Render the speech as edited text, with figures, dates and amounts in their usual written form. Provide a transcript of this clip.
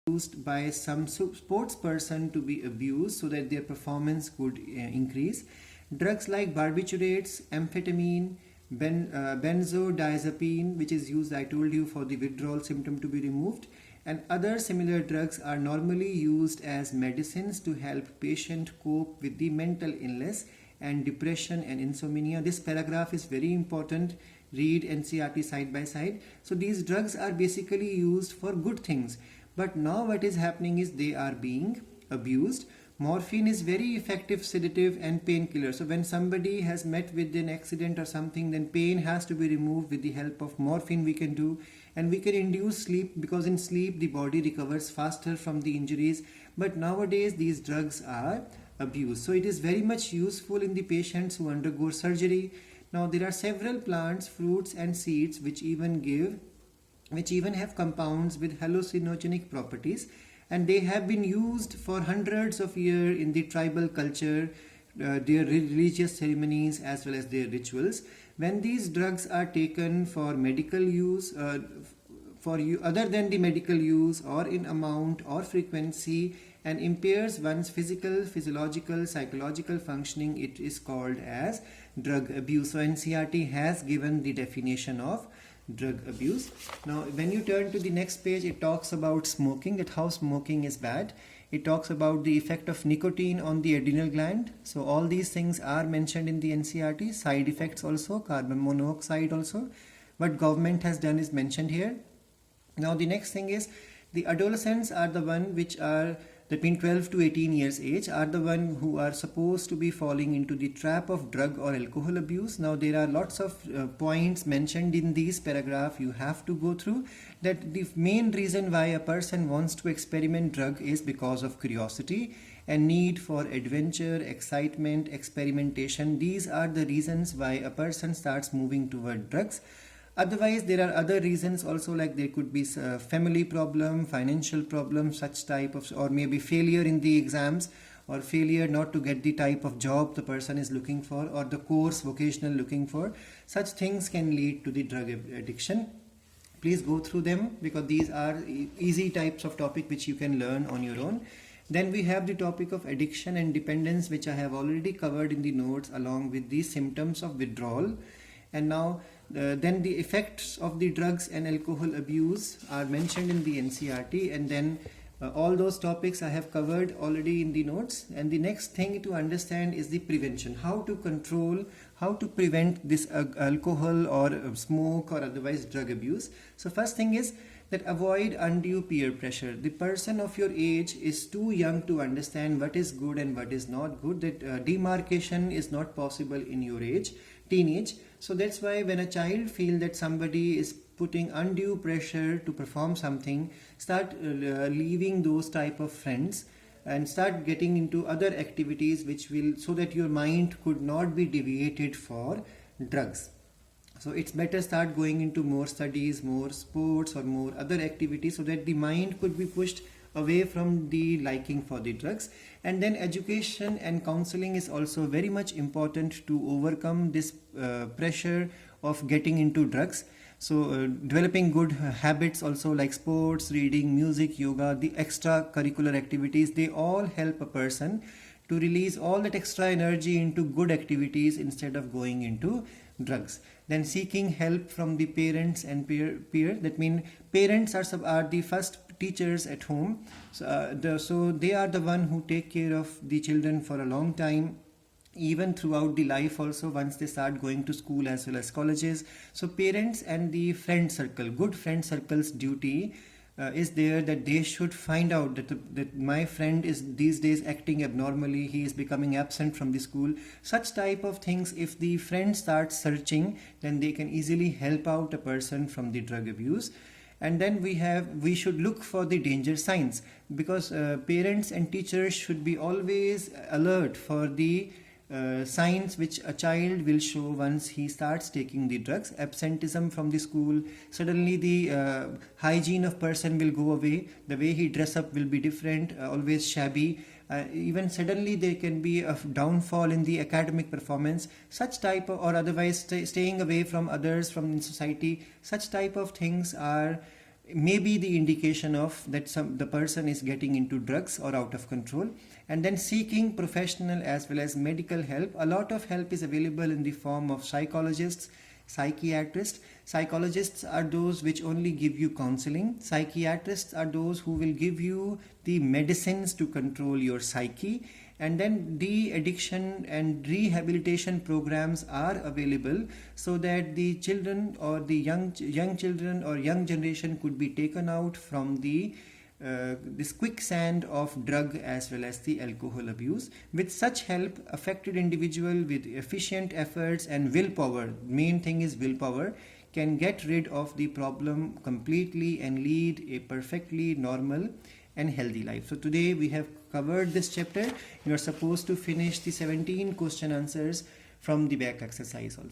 used by some sports person to be abused so that their performance could increase. Drugs like barbiturates, amphetamine, benzodiazepine, which is used, I told you, for the withdrawal symptom to be removed, and other similar drugs are normally used as medicines to help patient cope with the mental illness and depression and insomnia. This paragraph is very important. Read NCERT side by side. So these drugs are basically used for good things. But now what is happening is they are being abused. Morphine is very effective sedative and painkiller. So when somebody has met with an accident or something, then pain has to be removed with the help of morphine we can do. And we can induce sleep, because in sleep the body recovers faster from the injuries. But nowadays these drugs are abused. So it is very much useful in the patients who undergo surgery. Now there are several plants, fruits and seeds which even have compounds with hallucinogenic properties, and they have been used for hundreds of years in the tribal culture, their religious ceremonies as well as their rituals. When these drugs are taken for medical use, other than the medical use, or in amount or frequency, and impairs one's physical, physiological, psychological functioning, it is called as drug abuse. So NCERT has given the definition of drug abuse. Now when you turn to the next page, it talks about smoking, that how smoking is bad. It talks about the effect of nicotine on the adrenal gland. So all these things are mentioned in the NCERT. Side effects also, carbon monoxide also. What government has done is mentioned here. Now the next thing is, the adolescents are the one which are between 12 to 18 years age, are the one who are supposed to be falling into the trap of drug or alcohol abuse. Now there are lots of points mentioned in this paragraph you have to go through, that the main reason why a person wants to experiment drug is because of curiosity and need for adventure, excitement, experimentation. These are the reasons why a person starts moving toward drugs. Otherwise, there are other reasons also, like there could be family problem, financial problem, such type of, or maybe failure in the exams, or failure not to get the type of job the person is looking for, or the course vocational looking for. Such things can lead to the drug addiction. Please go through them, because these are easy types of topic which you can learn on your own. Then we have the topic of addiction and dependence, which I have already covered in the notes along with the symptoms of withdrawal. And now then the effects of the drugs and alcohol abuse are mentioned in the NCERT, and then all those topics I have covered already in the notes. And the next thing to understand is the prevention, how to control, how to prevent this alcohol or smoke or otherwise drug abuse. So first thing is that avoid undue peer pressure. The person of your age is too young to understand what is good and what is not good. That demarcation is not possible in your age, teenage. So that's why when a child feels that somebody is putting undue pressure to perform something, start leaving those type of friends and start getting into other activities which will, so that your mind could not be deviated for drugs. So it's better start going into more studies, more sports or more other activities, so that the mind could be pushed away from the liking for the drugs. And then education and counseling is also very much important to overcome this pressure of getting into drugs. So developing good habits also, like sports, reading, music, yoga, the extracurricular activities, they all help a person to release all that extra energy into good activities instead of going into drugs. Then seeking help from the parents and peer. That means parents are the first teachers at home. So they are the one who take care of the children for a long time, even throughout the life also, once they start going to school as well as colleges. So parents and the friend circle, good friend circle's duty is there, that they should find out that my friend is these days acting abnormally, he is becoming absent from the school. Such type of things, if the friend starts searching, then they can easily help out a person from the drug abuse. And then we should look for the danger signs, because parents and teachers should be always alert for the signs which a child will show once he starts taking the drugs. Absenteeism from the school, suddenly the hygiene of person will go away, the way he dress up will be different, always shabby. Even suddenly there can be a downfall in the academic performance, such type of, or otherwise staying away from others from society. Such type of things are may be the indication of that the person is getting into drugs or out of control. And then seeking professional as well as medical help. A lot of help is available in the form of psychologists, psychiatrists. Psychologists are those which only give you counseling. Psychiatrists are those who will give you the medicines to control your psyche. And then de-addiction and rehabilitation programs are available so that the children or the young children or young generation could be taken out from the this quicksand of drug as well as the alcohol abuse. With such help, affected individual with efficient efforts and willpower, main thing is willpower, can get rid of the problem completely and lead a perfectly normal and healthy life. So today we have covered this chapter. You are supposed to finish the 17 question answers from the back exercise also.